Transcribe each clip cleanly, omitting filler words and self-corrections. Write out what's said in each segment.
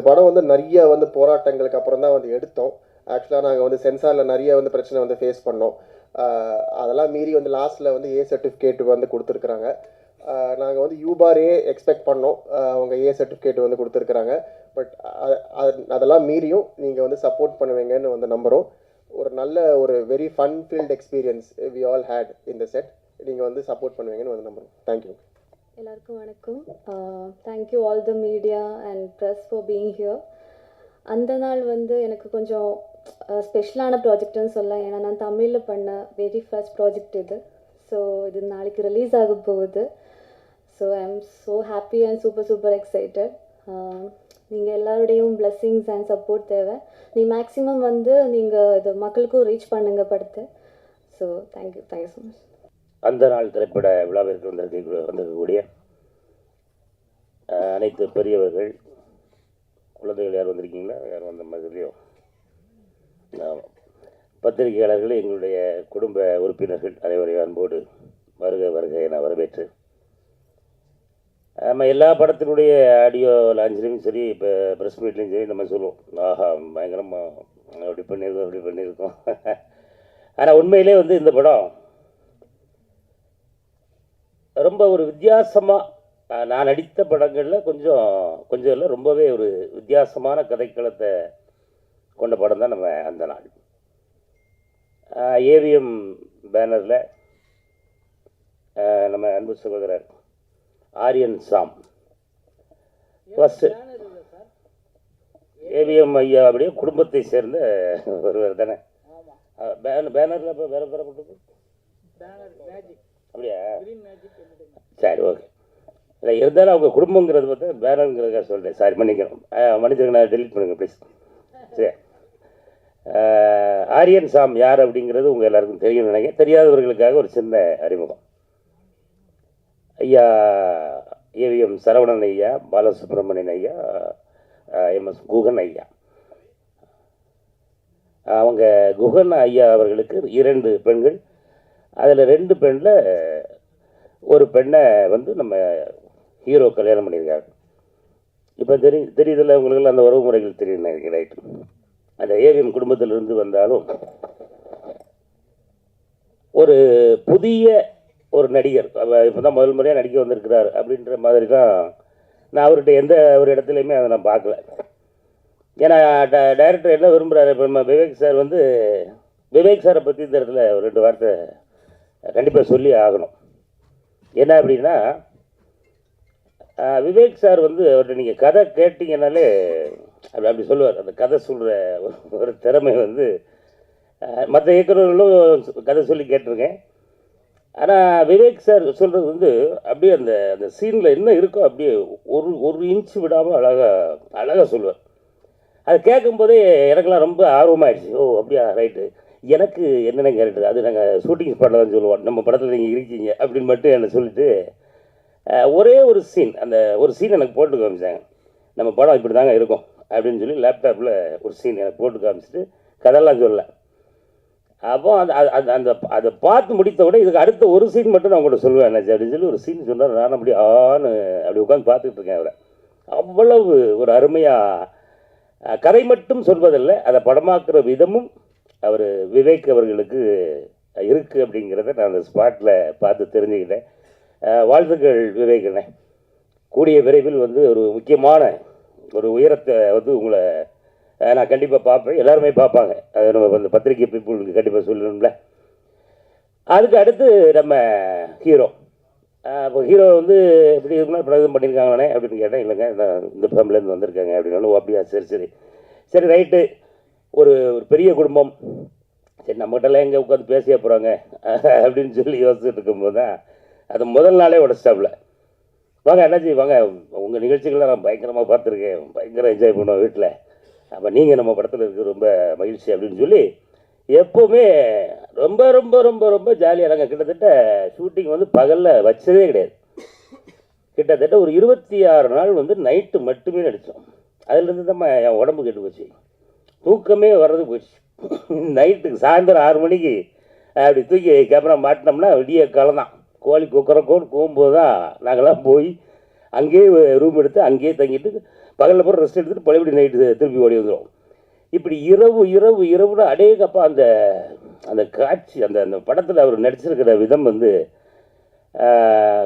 படம் வந்து நிறைய வந்து போராட்டங்களுக்கு அப்புறம் தான் வந்து எடுத்தோம். ஆக்சுவலாக நாங்கள் வந்து சென்சாரில் நிறைய வந்து பிரச்சனை வந்து ஃபேஸ் பண்ணோம். அதெல்லாம் மீறி வந்து லாஸ்ட்டில் வந்து ஏ சர்டிஃபிகேட் வந்து கொடுத்துருக்குறாங்க. நாங்கள் வந்து யூபாரே எக்ஸ்பெக்ட் பண்ணோம், அவங்க ஏ சர்டிஃபிகேட் வந்து கொடுத்துருக்குறாங்க. பட் அதெல்லாம் மீறியும் நீங்கள் வந்து சப்போர்ட் பண்ணுவீங்கன்னு வந்து நம்புகிறோம். ஒரு நல்ல ஒரு very fun field experience we all had இந்த செட். நீங்கள் வந்து சப்போர்ட் பண்ணுவீங்கன்னு வந்து நம்புகிறோம். தேங்க்யூ. எல்லாருக்கும் வணக்கம். Thank you all the media and press for being here. அந்த நாள் வந்து எனக்கு கொஞ்சம் ஸ்பெஷலான ப்ராஜெக்ட்னு சொல்லலாம். ஏன்னா நான் தமிழில் பண்ண வெரி ஃபர்ஸ்ட் ப்ராஜெக்ட் இது. ஸோ இது நாளைக்கு ரிலீஸ் ஆக போகுது. So I am so happy and super excited. நீங்கள் எல்லாருடையும் பிளெஸ்ஸிங்ஸ் அண்ட் சப்போர்ட் தேவை. மேக்ஸிமம் வந்து நீங்கள் இது மக்களுக்கும் ரீச் பண்ணுங்க படுத்து. So thank you so much. அந்த நாள் திரைப்பட விழாவிற்கு வந்திருக்கக்கூடிய அனைத்து பெரியவர்கள், குழந்தைகள் யார் வந்திருக்கீங்களா? யார் வந்த மாதிரியோ பத்திரிகையாளர்கள், எங்களுடைய குடும்ப உறுப்பினர்கள் அனைவரையும் அன்போடு வருக என வரவேற்று, நம்ம எல்லா படத்தினுடைய ஆடியோ லான்ச்லேயும் சரி, இப்போ ப்ரெஸ் மீட்லேயும் சரி நம்ம சொல்லுவோம், ஆஹா பயங்கரமாக அப்படி பண்ணியிருக்கோம். ஆனால் உண்மையிலே வந்து இந்த படம் ரொம்ப ஒரு வித்தியாசமாக, நான் நடித்த படங்களில் கொஞ்சம் இல்லை, ரொம்பவே ஒரு வித்தியாசமான கதைக்களத்தை கொண்ட படம் தான் நம்ம அந்த நாள். ஏவிஎம் பேனரில் நம்ம அன்பு சகோதரர் ஆரியன் சாம் ஃபஸ்ட்டு ஏவிஎம் ஐயா அப்படியே குடும்பத்தை சேர்ந்த ஒருவர் தானே. பேனரில் இப்போ வேறு போட்டு அப்படியா? சரி, ஓகே. இல்லை இருந்தாலும் அவங்க குடும்பங்கிறது பார்த்தா பேனருங்கிறதுக்காக சொல்கிறேன். சாரி, மன்னிச்சிருங்க, நான் டெலிட் பண்ணுங்க ப்ளீஸ். சரி, ஆரியன் சாம் யார் அப்படிங்கிறது உங்கள் எல்லாருக்கும் தெரியும் நினைக்கிறேன். தெரியாதவர்களுக்காக ஒரு சின்ன அறிமுகம். ஐயா ஏவிஎம் சரவணன் ஐயா, பாலசுப்ரமணியன் ஐயா, எம்எஸ் குகன் ஐயா. அவங்க குகன் ஐயா அவர்களுக்கு 2 பெண்கள். அதில் 2 பெண்ணில் ஒரு பெண்ணை வந்து நம்ம ஹீரோ கல்யாணம் பண்ணியிருக்காங்க. இப்போ தெரியுதில்ல உங்களுக்கெல்லாம் அந்த உறவு முறைகள் தெரியும். ரைட்டு. அந்த ஏவிஎம் குடும்பத்திலிருந்து வந்தாலும் ஒரு புதிய ஒரு நடிகர் இப்போ தான் முதல் முறையாக நடிக்க வந்திருக்கிறார் அப்படின்ற மாதிரி தான் நான் அவர்கிட்ட எந்த ஒரு இடத்துலையுமே அதை நான் பார்க்கல. ஏன்னா டைரக்டர் என்ன விரும்புகிறாரு, இப்போ நம்ம விவேக் சாரை பற்றி இந்த இடத்துல ஒரு 2 வார்த்தை கண்டிப்பாக சொல்லி ஆகணும். என்ன அப்படின்னா, விவேக் சார் வந்து அவர்கிட்ட நீங்கள் கதை கேட்டிங்கனாலே அப்படி சொல்லுவார். அந்த கதை சொல்கிற ஒரு திறமை வந்து மற்ற இயக்குநர்களும் கதை சொல்லி கேட்டிருக்கேன். ஆனால் விவேக் சார் சொல்கிறது வந்து அப்படியே அந்த அந்த சீனில் என்ன இருக்கோ அப்படியே ஒரு இன்ச்சு விடாமல் அழகாக சொல்லுவார். அதை கேட்கும்போதே எனக்கெல்லாம் ரொம்ப ஆர்வமாகிடுச்சு. ஓ அப்படியா, ரைட்டு, எனக்கு என்னென்ன கேரக்டர் அது நாங்கள் ஷூட்டிங் ஸ்பாட்டில் தான் சொல்லுவோம், நம்ம படத்தில் நீங்கள் இருக்கீங்க அப்படின்னு மட்டும் என்னை சொல்லிட்டு ஒரே ஒரு சீன், அந்த ஒரு சீன் எனக்கு போட்டு காமிச்சாங்க. நம்ம படம் இப்படி தாங்க இருக்கும் அப்படின்னு சொல்லி லேப்டாப்பில் ஒரு சீன் எனக்கு போட்டு காமிச்சிட்டு கதெல்லாம் சொல்லலை. அப்போ அதை பார்த்து முடித்த விட இதுக்கு அடுத்த ஒரு சீன் மட்டும் நான் உங்கள்கிட்ட சொல்லுவேன் என்னாச்சு அப்படின்னு சொல்லி ஒரு சீன் சொன்னார். நான் அப்படி உட்காந்து பார்த்துட்டு இருக்கேன். அவரை அவ்வளவு ஒரு அருமையாக கதை மட்டும் சொல்வதில்லை, அதை படமாக்குற விதமும் அவர் விவேக் அவர்களுக்கு இருக்குது அப்படிங்கிறத நான் அந்த ஸ்பாட்டில் பார்த்து தெரிஞ்சுக்கிட்டேன். வாழ்த்துக்கள் விவேக்ண்ணே. கூடிய விரைவில் வந்து ஒரு முக்கியமான ஒரு உயரத்தை வந்து உங்களை நான் கண்டிப்பாக பார்ப்பேன். எல்லாருமே பார்ப்பாங்க. அது நம்ம அந்த பத்திரிகை பீப்புளுக்கு கண்டிப்பாக சொல்லணும்ல. அதுக்கு அடுத்து நம்ம ஹீரோ. இப்போ ஹீரோ வந்து எப்படி இருக்குன்னா இப்போ எதுவும் பண்ணியிருக்காங்கண்ணே அப்படின்னு கேட்டேன். இல்லைங்க இந்த ஃபேமிலியிலேருந்து வந்திருக்காங்க அப்படின்னாலும் அப்படியா, சரி ரைட்டு. ஒரு பெரிய குடும்பம், சரி நம்மகிட்டலாம் எங்கே உட்காந்து பேசிய போகிறாங்க அப்படின்னு சொல்லி யோசிச்சுட்டு இருக்கும்போது தான் அது முதல் நாளே உடச்சிட்டாப்புல. வாங்க அண்ணாச்சி வாங்க, உங்கள் நிகழ்ச்சிகள்லாம் நான் பயங்கரமாக பார்த்துருக்கேன், பயங்கர என்ஜாய் பண்ணுவோம் வீட்டில், அப்போ நீங்கள் நம்ம படத்தில் இருக்க ரொம்ப மகிழ்ச்சி அப்படின்னு சொல்லி எப்போவுமே ரொம்ப ரொம்ப ரொம்ப ரொம்ப ஜாலியாக நாங்கள் கிட்டத்தட்ட ஷூட்டிங் வந்து பகலில் வச்சதே கிடையாது. கிட்டத்தட்ட ஒரு 26 நாள் வந்து நைட்டு மட்டுமே நடித்தோம். அதுலேருந்து தான் என் உடம்பு கெட்டு போச்சு, தூக்கமே வர்றது போச்சு. நைட்டுக்கு சாயந்தரம் 6 மணிக்கு அப்படி தூக்கி கேமரா மாட்டினோம்னா விடிய காலம் தான். கோழி குக்கரக்கோன்னு போகும்போது தான் நாங்கள்லாம் போய் அங்கேயே ரூம் எடுத்து அங்கேயே தங்கிட்டு பகலில் பூரா ரெஸ்ட் எடுத்துகிட்டு பழையபடி நைட்டு திருப்பி ஓடி வந்துடும். இப்படி இரவுன்னு அடேங்கப்பா அந்த அந்த காட்சி அந்த அந்த படத்தில் அவர் நடிச்சிருக்கிற விதம் வந்து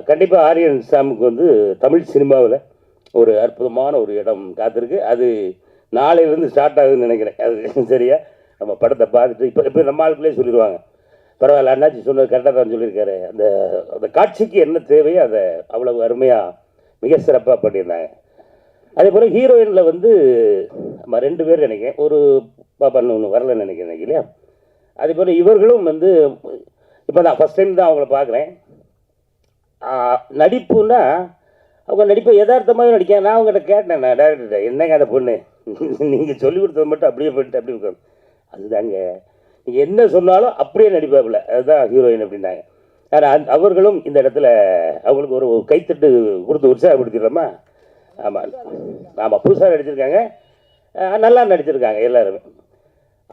கண்டிப்பாக ஆரியன் சாமுக்கு வந்து தமிழ் சினிமாவில் ஒரு அற்புதமான ஒரு இடம் காத்திருக்கு. அது நாளையிலேருந்து ஸ்டார்ட் ஆகுதுன்னு நினைக்கிறேன். அது சரியா நம்ம படத்தை பார்த்துட்டு இப்போ நம்ம ஆளுக்குள்ளே சொல்லிடுவாங்க, பரவாயில்ல அண்ணாச்சி சொன்னது கரெக்டாக தான் சொல்லியிருக்காரு. அந்த அந்த காட்சிக்கு என்ன தேவையோ அதை அவ்வளவு அருமையாக மிக சிறப்பாக பண்ணியிருந்தாங்க. அதே போல் ஹீரோயினில் வந்து நம்ம 2 பேர் நினைக்கிறேன், ஒரு பாப்பா ஒன்று வரலன்னு நினைக்கிறேன் இல்லையா. அதே போல் இவர்களும் வந்து இப்போ நான் ஃபஸ்ட் டைம் தான் அவங்கள பார்க்குறேன். நடிப்புன்னா அவங்க நடிப்பை யதார்த்தமாகவே நடிக்க. நான் அவங்ககிட்ட கேட்டேன், நான் டேரக்டர்கிட்ட, என்னங்க அந்த பொண்ணு நீங்கள் சொல்லி கொடுத்தது மட்டும் அப்படியே போயிட்டு அப்படி இருக்காங்க. அதுதாங்க நீங்கள் என்ன சொன்னாலும் அப்படியே நடிப்பாப்புல, அதுதான் ஹீரோயின் அப்படின்னாங்க. ஆனால் அவர்களும் இந்த இடத்துல அவங்களுக்கு ஒரு கைத்தட்டு கொடுத்து உற்சாகப்படுத்திடுறோமா. ஆமாம் ஆமாம், புதுசாக நடிச்சிருக்காங்க, நல்லா நடிச்சிருக்காங்க எல்லாருமே.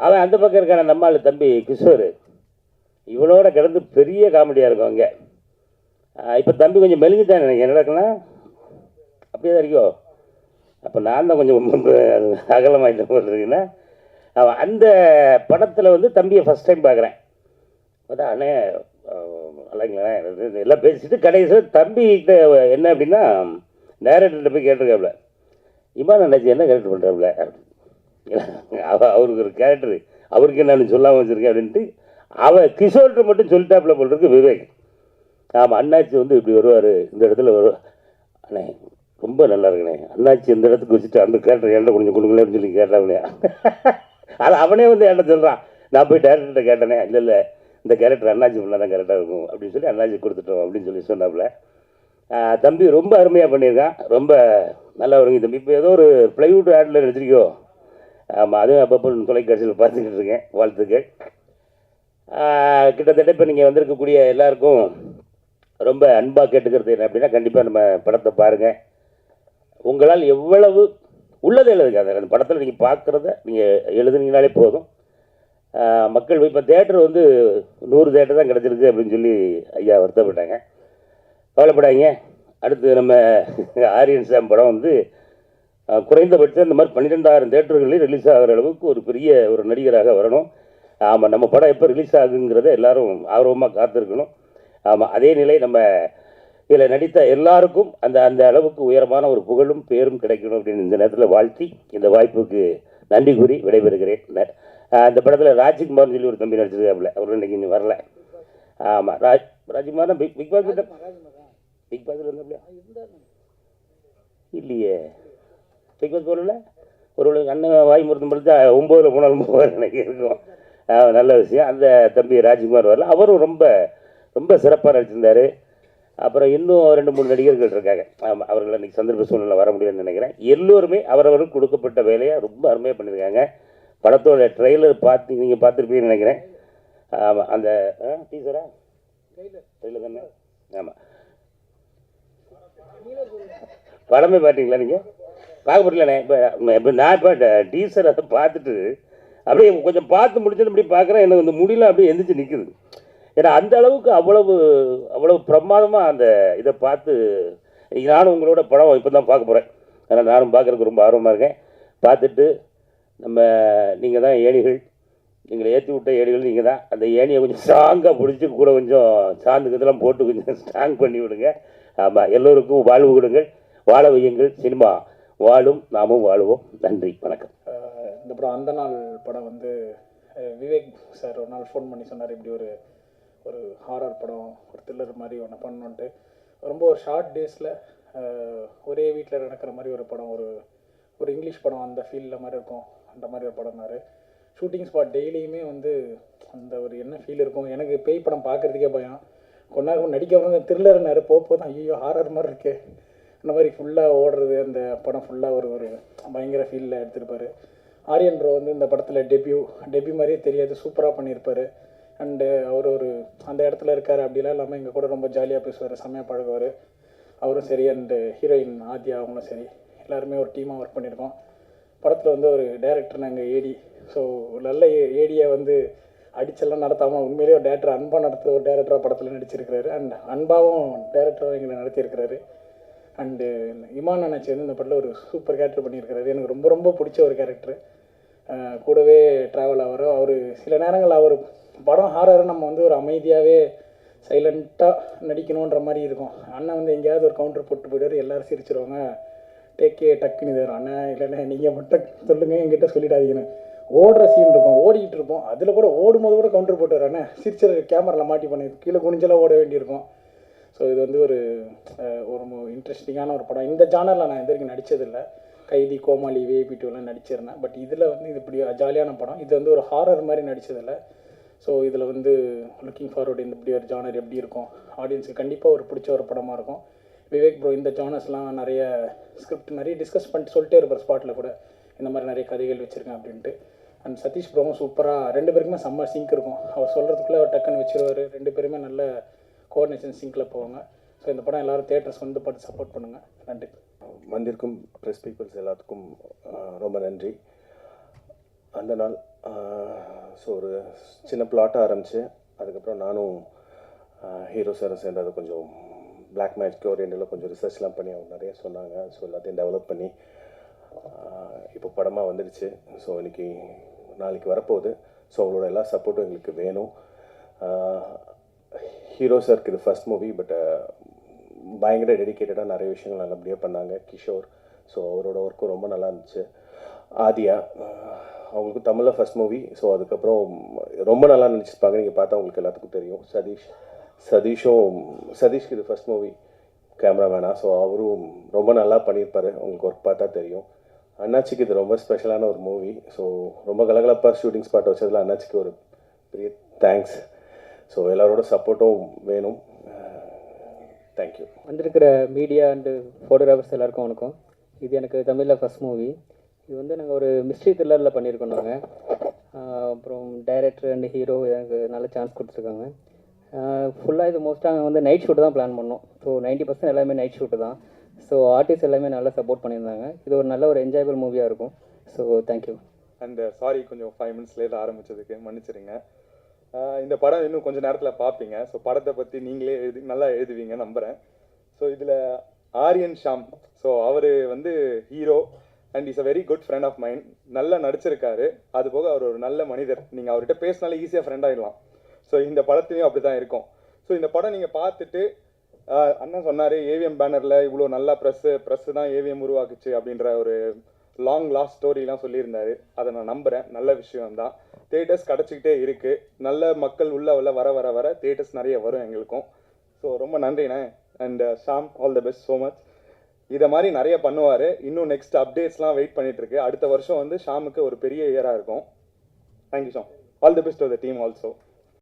அவன் அந்த பக்கம் இருக்கான நம்மால் தம்பி கிஷோர், இவனோட கிடந்து பெரிய காமெடியாக இருக்கும் அங்கே. இப்போ தம்பி கொஞ்சம் மெலிஞ்சுட்டான் எனக்கு, என்ன நடக்கலாம் அப்படியே தான் இருக்கோ. அப்போ நான் தான் கொஞ்சம் அகலமாயிட்ட போல் இருக்குன்னா. அவன் அந்த படத்தில் வந்து தம்பியை ஃபஸ்ட் டைம் பார்க்குறேன். அதான் அண்ணே இல்லைங்களே எல்லாம் பேசிட்டு கடைசியில் தம்பிக்கிட்ட என்ன அப்படின்னா டைரக்டர்கிட்ட போய் கேட்டிருக்காப்புல, இமான் அண்ணாச்சி என்ன கேரக்டர் பண்ணுறாப்புல அவருக்கு ஒரு கேரக்டரு அவருக்கு என்னன்னு சொல்லாமல் வச்சுருக்கேன் அப்படின்ட்டு அவன் கிஷோர்கிட்ட மட்டும் சொல்லிட்டாப்புல போல் இருக்கு விவேக். ஆமாம், அண்ணாச்சி வந்து இப்படி வருவார், இந்த இடத்துல வருவார். அண்ணே ரொம்ப நல்லா இருக்குண்ணே, அண்ணாச்சி இந்த இடத்துக்கு வச்சுட்டு அந்த கேரக்டர் என்கிட்ட கொஞ்சம் கொடுங்களேன் அப்படின்னு சொல்லி கேட்டாப்புலையா. அது அவனே வந்து என்கிட்ட சொல்கிறான். நான் போய் டேரக்டர்கிட்ட கேட்டேனே, இல்லை இந்த கேரக்டர் அண்ணாச்சி பண்ணால் தான் கரெக்டாக இருக்கும் அப்படின்னு சொல்லி அண்ணாச்சி கொடுத்துட்டோம் அப்படின்னு சொல்லி சொன்னாப்புல. தம்பி ரொம்ப அருமையாக பண்ணியிருக்கான், ரொம்ப நல்லா வருங்க தம்பி. இப்போ ஏதோ ஒரு ப்ளைவுட் ஆடில் நடிச்சிருக்கோ. ஆமாம், அதுவும் அப்பப்போ தொலைக்காட்சியில் பார்த்துக்கிட்டு இருக்கேன். வாழ்த்துக்கள். கிட்டத்தட்ட இப்போ நீங்கள் வந்திருக்கக்கூடிய எல்லாருக்கும் ரொம்ப அன்பாக கேட்டுக்கிறது என்ன அப்படின்னா, கண்டிப்பாக நம்ம படத்தை பாருங்கள். உங்களால் எவ்வளவு உள்ளதை எழுதுங்க. அந்த படத்தில் நீங்கள் பார்க்குறத நீங்கள் எழுதுனீங்கனாலே போதும். மக்கள் இப்போ தேட்டர் வந்து 100 தேட்டர் தான் கிடச்சிருக்கு அப்படின்னு சொல்லி ஐயா வருத்தப்பட்டாங்க. கவலைப்படாதீங்க, அடுத்து நம்ம ஆரியன் சாம் படம் வந்து குறைந்தபட்சம் இந்த மாதிரி 12,000 தேட்டர்களில் ரிலீஸ் ஆகிற அளவுக்கு ஒரு பெரிய ஒரு நடிகராக வரணும். ஆமாம், நம்ம படம் எப்போ ரிலீஸ் ஆகுங்கிறத எல்லோரும் ஆர்வமாக காத்திருக்கணும். ஆமாம், அதே நிலை நம்ம இதில் நடித்த எல்லாருக்கும் அந்த அந்த அளவுக்கு உயரமான ஒரு புகழும் பேரும் கிடைக்கணும் அப்படின்னு இந்த நேரத்தில் வாழ்த்தி இந்த வாய்ப்புக்கு நன்றி கூறி விடைபெறுகிறேன். அந்த படத்தில் ராஜ்குமார்னு சொல்லி ஒரு தம்பி நடிச்சிருக்காப்புல, அவர் இன்றைக்கி இன்னும் வரல. ஆமாம், ராஜ்குமார் பிக் பாஸ் பிக் பாஸில் இருந்தாப்புல இல்லையே, பிக் பாஸ் போகல. ஒரு அண்ணன் வாய் மருத்துவம் படித்தா 9 போனாலும் போவார் எனக்கு இருக்கும். நல்ல விஷயம். அந்த தம்பி ராஜ்குமார் வரல, அவரும் ரொம்ப ரொம்ப சிறப்பாக நடிச்சிருந்தார். அப்புறம் இன்னும் 2-3 நடிகர்கள் இருக்காங்க. ஆமாம், அவர்கள் இன்றைக்கி சந்தர்ப்ப சூழ்நிலை வர முடியும்னு நினைக்கிறேன். எல்லோருமே அவரவருக்கு கொடுக்கப்பட்ட வேலையை ரொம்ப அருமையாக பண்ணியிருக்காங்க. படத்தோட ட்ரெய்லர் நீங்கள் பார்த்துருப்பீங்கன்னு நினைக்கிறேன். ஆமாம், அந்த டீசரா ட்ரெய்லர் தானே. ஆமாம், படமே பார்த்தீங்களா நீங்கள்? பார்க்க முடியலண்ணே. இப்போ நான் இப்போ டீசர் அதை பார்த்துட்டு அப்படியே கொஞ்சம் பார்த்து முடிச்சுட்டு அப்படி பார்க்குறேன். எனக்கு அந்த முடியல அப்படியே எந்திரிச்சு நிற்குது. ஏன்னா அந்த அளவுக்கு அவ்வளவு பிரமாதமாக அந்த இதை பார்த்து நானும் உங்களோட படம் இப்போ தான் பார்க்க போகிறேன். அதனால் நானும் பார்க்குறதுக்கு ரொம்ப ஆர்வமாக இருக்கேன். பார்த்துட்டு நீங்கள் தான் ஏணிகள், நீங்களை ஏற்றி விட்ட ஏணிகள் நீங்கள் தான். அந்த ஏணியை கொஞ்சம் ஸ்ட்ராங்காக பிடிச்சி கூட கொஞ்சம் சார்ந்து இதெல்லாம் போட்டு கொஞ்சம் ஸ்ட்ராங் பண்ணி விடுங்க. ஆமாம், எல்லோருக்கும் வாழ்வு கொடுங்கள், வாழ வையுங்கள். சினிமா வாழும், நாமும் வாழுவோம். நன்றி, வணக்கம். இந்த படம் அந்த நாள் படம் வந்து விவேக் சார் ஒரு நாள் ஃபோன் பண்ணி சொன்னார், இப்படி ஒரு ஹாரர் படம், ஒரு த்ரில்லர் மாதிரி ஒன்று பண்ணணுன்ட்டு. ரொம்ப ஒரு ஷார்ட் டேஸில் ஒரே வீட்டில் நடக்கிற மாதிரி ஒரு படம், ஒரு இங்கிலீஷ் படம் அந்த ஃபீல்டில் மாதிரி இருக்கும், அந்த மாதிரி ஒரு படம்னாரு. ஷூட்டிங் ஸ்பாட் டெய்லியுமே வந்து அந்த ஒரு என்ன ஃபீல் இருக்கும். எனக்கு பேய் படம் பார்க்குறதுக்கே பயம். கொஞ்ச நேரம் நடிக்க வந்து த்ரில்லர்னாரு, போதும் ஐயோ ஹாரர் மாதிரி இருக்கு. அந்த மாதிரி ஃபுல்லாக ஓடுறது, அந்த படம் ஃபுல்லாக ஒரு பயங்கர ஃபீலில் எடுத்திருப்பார். ஆரியன் ப்ரோ வந்து இந்த படத்தில் டெபியூ மாதிரியே தெரியாது, சூப்பராக பண்ணியிருப்பார். அண்டு அவர் அந்த இடத்துல இருக்கார் அப்படிலாம் இல்லாமல் எங்கள் கூட ரொம்ப ஜாலியாக பேசுவார், செம்மையாக பழகுவார். அவரும் சரி, அண்டு ஹீரோயின் ஆத்யா அவங்களும் சரி, எல்லாருமே ஒரு டீமாக ஒர்க் பண்ணியிருக்கோம். படத்தில் வந்து ஒரு டைரக்டர் நாங்கள் ஏடி. ஸோ நல்ல ஏடியை வந்து அடிச்செல்லாம் நடத்தாமல் உண்மையிலேயே ஒரு டேரக்டர் அன்பாக நடத்துகிற ஒரு டேரக்டராக படத்தில் நடிச்சிருக்கிறாரு. அண்ட் அன்பாவும் டேரக்டராகவும் எங்களை நடத்தியிருக்கிறாரு. அண்டு இமான் அண்ணாச்சி வந்து இந்த படத்தில் ஒரு சூப்பர் கேரக்டர் பண்ணியிருக்கிறாரு. எனக்கு ரொம்ப ரொம்ப பிடிச்ச ஒரு கேரக்டர். கூடவே ட்ராவல் ஆவார் அவர். சில நேரங்கள் அவர் படம் ஹாரர் நம்ம வந்து ஒரு அமைதியாகவே சைலண்ட்டாக நடிக்கணுன்ற மாதிரி இருக்கும். அண்ணன் வந்து எங்கேயாவது ஒரு கவுண்டர் போட்டு போய்ட்டு எல்லோரும் சிரிச்சிருவாங்க. டேக்கே டக்குன்னு இது வரும். அண்ணன் இல்லைண்ணே நீங்கள் மட்டும் சொல்லுங்கள், என்கிட்ட சொல்லிடாதீங்கன்னு. ஓடுற சீன் இருக்கும், ஓடிக்கிட்டு இருப்போம். அதில் கூட ஓடும்போது கூட கவுண்டர் போட்டு வரானே, சிரிச்சர் கேமராவில் மாட்டி பண்ணி கீழே குனிஞ்செல்லாம் ஓட வேண்டியிருக்கும். ஸோ இது வந்து ஒரு இன்ட்ரெஸ்டிங்கான ஒரு படம். இந்த ஜானரில் நான் இது வரைக்கும் நடித்ததில்லை. கைதி, கோமாளி, விஐபி 2 நடிச்சிருந்தேன். பட் இதில் வந்து இது இப்படி ஜாலியான படம். இது வந்து ஒரு ஹாரர் மாதிரி நடித்ததில்லை. ஸோ இதில் வந்து லுக்கிங் ஃபார்வர்டு இந்த இப்படி ஒரு ஜானர் எப்படி இருக்கும், ஆடியன்ஸுக்கு கண்டிப்பாக ஒரு பிடிச்ச ஒரு படமாக இருக்கும். விவேக் ப்ரோ இந்த ஜானர்ஸ்லாம் நிறைய ஸ்கிரிப்ட் நிறைய டிஸ்கஸ் பண்ணிட்டு சொல்லிட்டே இருப்பார் ஸ்பாட்டில் கூட, இந்த மாதிரி நிறைய கதைகள் வச்சுருக்கேன் அப்படின்ட்டு. அண்ட் சதீஷ் ப்ரோவும் சூப்பராக, 2 பேருக்குமே செம்ம சிங்க் இருக்கும். அவர் சொல்கிறதுக்குள்ளே அவர் டக்குன்னு வச்சுருவார். 2 பேருமே நல்ல கோஆர்டினேஷன் சிங்கில் போவாங்க. ஸோ இந்த படம் எல்லோரும் தேட்டர்ஸ் வந்து பார்த்து சப்போர்ட் பண்ணுங்கள். நன்றி. வந்திருக்கும் ப்ரெஸ் பீப்புள்ஸ் எல்லாத்துக்கும் ரொம்ப நன்றி. அந்த நாள் ஸோ ஒரு சின்ன பிளாட்டாக ஆரம்பித்து அதுக்கப்புறம் நானும் ஹீரோ சாரை சேர்ந்து அதை கொஞ்சம் பிளாக் மேஜிக் ஓரியண்டில் கொஞ்சம் ரிசர்ச்லாம் பண்ணி அவங்க நிறைய சொன்னாங்க. ஸோ எல்லாத்தையும் டெவலப் பண்ணி இப்போ படமாக வந்துடுச்சு. ஸோ நாளைக்கு வரப்போகுது. ஸோ அவங்களோட எல்லா சப்போர்ட்டும் எங்களுக்கு வேணும். ஹீரோ சாருக்கு இது ஃபர்ஸ்ட் மூவி. பட் பயங்கர டெடிக்கேட்டடாக நிறைய விஷயங்கள் நல்லபடியாக பண்ணாங்க. கிஷோர், ஸோ அவரோட ஒர்க்கும் ரொம்ப நல்லா இருந்துச்சு. ஆதியா, அவங்களுக்கு தமிழில் ஃபர்ஸ்ட் மூவி. ஸோ அதுக்கப்புறம் ரொம்ப நல்லா நினச்சிருப்பாங்க, நீங்கள் பார்த்தா உங்களுக்கு எல்லாத்துக்கும் தெரியும். சதீஷ்க்கு இது ஃபர்ஸ்ட் மூவி கேமராமேனாக. ஸோ அவரும் ரொம்ப நல்லா பண்ணியிருப்பார், உங்களுக்கு ஒர்க் பார்த்தா தெரியும். அண்ணாச்சிக்கு இது ரொம்ப ஸ்பெஷலான ஒரு மூவி. ஸோ ரொம்ப கலகலப்பாக ஷூட்டிங் ஸ்பாட் வச்சதில் அண்ணாச்சிக்கு ஒரு பெரிய தேங்க்ஸ். ஸோ எல்லாரோட சப்போர்ட்டும் வேணும். தேங்க்யூ. வந்திருக்கிற மீடியா அண்டு ஃபோட்டோகிராஃபர்ஸ் எல்லாருக்கும் வணக்கம். இது எனக்கு தமிழில் ஃபஸ்ட் மூவி. இது வந்து நாங்கள் ஒரு மிஸ்ட்ரி த்ரில்லரில் பண்ணியிருக்கோம் நாங்கள். அப்புறம் டைரக்டர் அண்ட் ஹீரோ எனக்கு நல்ல சான்ஸ் கொடுத்துருக்காங்க. ஃபுல்லாக இது மோஸ்ட்டாக வந்து நைட் ஷூட்டு தான் பிளான் பண்ணோம். ஸோ 90% எல்லாமே நைட் ஷூட்டு தான். ஸோ ஆர்டிஸ்ட் எல்லாமே நல்லா சப்போர்ட் பண்ணியிருந்தாங்க. இது ஒரு நல்ல ஒரு என்ஜாயபிள் மூவியாக இருக்கும். So thank you. அண்ட் சாரி கொஞ்சம் 5 minutes லேட் ஆரம்பித்ததுக்கு மன்னிச்சிருங்க. இந்த படம் இன்னும் கொஞ்சம் நேரத்தில் பார்ப்பீங்க. ஸோ படத்தை பற்றி நீங்களே நல்லா எழுதுவீங்க நம்புகிறேன். ஸோ இதில் ஆரியன் ஷாம், ஸோ அவர் வந்து hero and is a very good friend of mind. நல்லா நடிச்சிருக்காரு. அதுபோக அவர் ஒரு நல்ல மனிதர். நீங்கள் அவர்கிட்ட பேசினாலே ஈஸியாக ஃப்ரெண்ட் ஆகிடலாம். ஸோ இந்த படத்துலையும் அப்படி தான் இருக்கும். ஸோ இந்த படம் நீங்கள் பார்த்துட்டு அண்ணன் சொன்னார் ஏவிஎம் பேனரில் இவ்வளோ நல்லா ப்ரெஸ்ஸு தான் ஏவிஎம் உருவாக்குச்சு அப்படின்ற ஒரு லாங் லாஸ்ட் ஸ்டோரிலாம் சொல்லியிருந்தாரு. அதை நான் நம்புகிறேன். நல்ல விஷயம்தான். தியேட்டர்ஸ் கிடச்சிக்கிட்டே இருக்குது. நல்ல மக்கள் உள்ள வர வர வர தியேட்டர்ஸ் நிறைய வரும் எங்களுக்கும். ஸோ ரொம்ப நன்றிண்ணே. And Sham, all the best so much. இதை மாதிரி நிறைய பண்ணுவார். இன்னும் நெக்ஸ்ட் அப்டேட்ஸ்லாம் வெயிட் பண்ணிகிட்ருக்கு. அடுத்த வருஷம் வந்து ஷாமுக்கு ஒரு பெரிய இயராக இருக்கும். Thank you Sham. All the best to the team also.